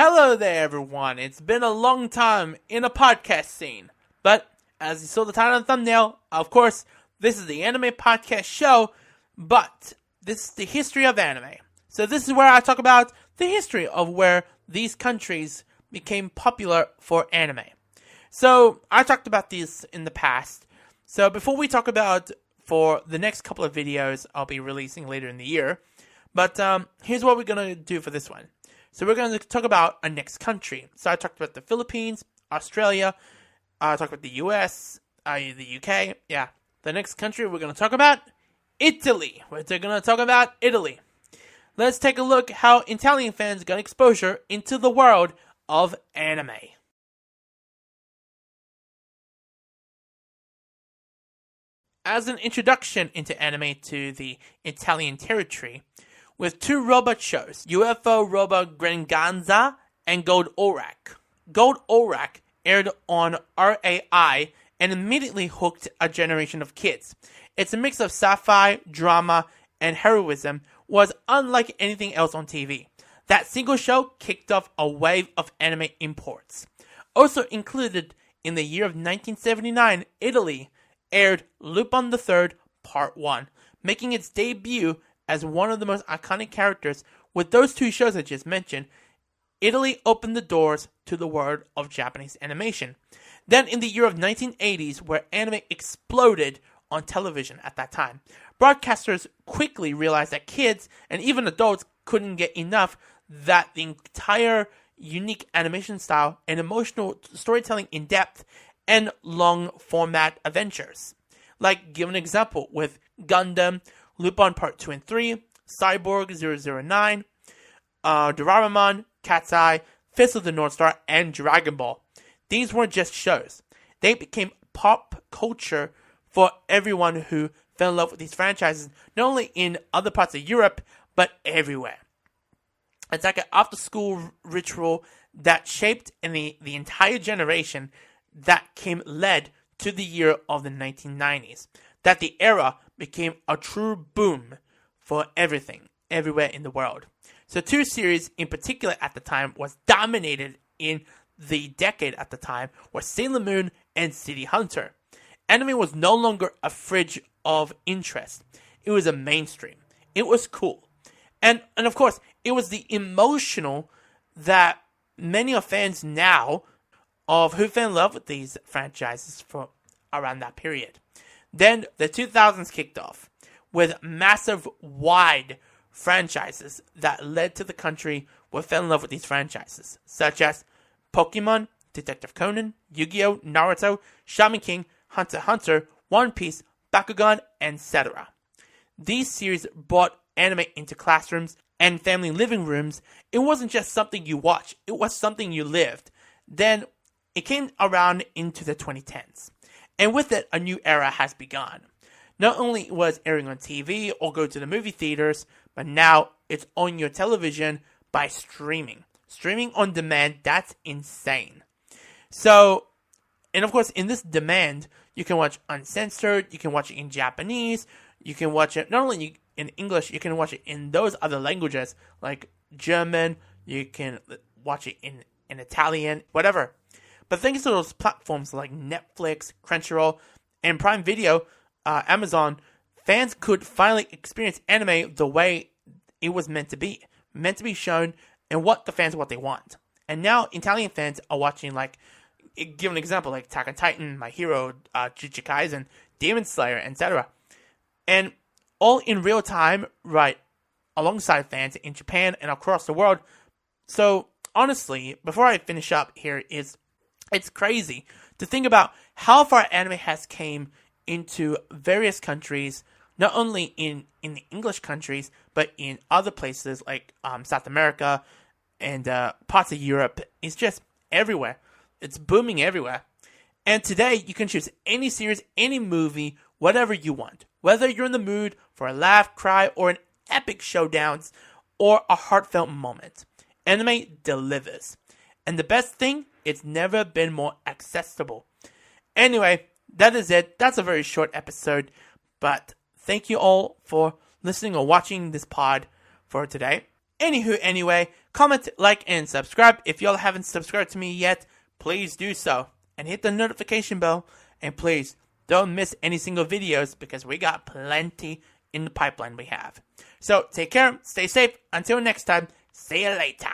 Hello there, everyone. It's been a long time in a podcast scene. But, as you saw the title and thumbnail, of course, this is the Anime Podcast Show, but this is the history of anime. So this is where I talk about the history of where these countries became popular for anime. So, I talked about this in the past. So, before we talk about for the next couple of videos I'll be releasing later in the year, but here's what we're going to do for this one. So we're going to talk about a next country. So I talked about the Philippines, Australia, I talked about the US, the UK. Yeah, the next country we're going to talk about, Italy. We're going to talk about Italy. Let's take a look how Italian fans got exposure into the world of anime. As an introduction into anime to the Italian territory, with two robot shows, UFO Robot Greganza and Gold Orak. Gold Orak aired on RAI and immediately hooked a generation of kids. Its a mix of sci-fi, drama, and heroism was unlike anything else on TV. That single show kicked off a wave of anime imports. Also included in the year of 1979, Italy aired Lupin III Part 1, making its debut as one of the most iconic characters. With those two shows I just mentioned, Italy opened the doors to the world of Japanese animation. Then in the year of 1980s, where anime exploded on television at that time, broadcasters quickly realized that kids and even adults couldn't get enough, that the entire unique animation style and emotional storytelling in depth and long format adventures. Like, give an example with Gundam, Lupin Part 2 and 3, Cyborg 009, Doraemon, Cat's Eye, Fist of the North Star, and Dragon Ball. These weren't just shows. They became pop culture for everyone who fell in love with these franchises, not only in other parts of Europe, but everywhere. It's like an after-school ritual that shaped the entire generation that led to the year of the 1990s. That the era became a true boom for everything, everywhere in the world. So two series in particular at the time was dominated in the decade at the time were Sailor Moon and City Hunter. Anime was no longer a fringe of interest. It was a mainstream. It was cool. And of course, it was the emotional that many of fans now of who fell in love with these franchises for around that period. Then the 2000s kicked off with massive, wide franchises that led to the country where fell in love with these franchises, such as Pokemon, Detective Conan, Yu-Gi-Oh!, Naruto, Shaman King, Hunter x Hunter, One Piece, Bakugan, etc. These series brought anime into classrooms and family living rooms. It wasn't just something you watched, it was something you lived. Then it came around into the 2010s. And with it, a new era has begun. Not only was airing on TV or go to the movie theaters, but now it's on your television by streaming. Streaming on demand, that's insane. So, and of course, in this demand, you can watch uncensored, you can watch it in Japanese, you can watch it not only in English, you can watch it in those other languages, like German, you can watch it in Italian, whatever. But thanks to those platforms like Netflix, Crunchyroll, and Prime Video, Amazon, fans could finally experience anime the way it was meant to be shown, and what they want. And now Italian fans are watching, like, give an example, like Attack on Titan, My Hero, Jujutsu Kaisen, Demon Slayer, etc. And all in real time, right, alongside fans in Japan and across the world. So, honestly, before I finish up here, it's crazy to think about how far anime has came into various countries, not only in the English countries, but in other places like South America and parts of Europe. It's just everywhere. It's booming everywhere. And today, you can choose any series, any movie, whatever you want. Whether you're in the mood for a laugh, cry, or an epic showdowns, or a heartfelt moment, anime delivers. And the best thing, it's never been more accessible. Anyway, that is it. That's a very short episode, but thank you all for listening or watching this pod for today. Anywho, anyway, comment, like, and subscribe. If y'all haven't subscribed to me yet, please do so. And hit the notification bell. And please, don't miss any single videos because we got plenty in the pipeline we have. So, take care, stay safe. Until next time, see you later.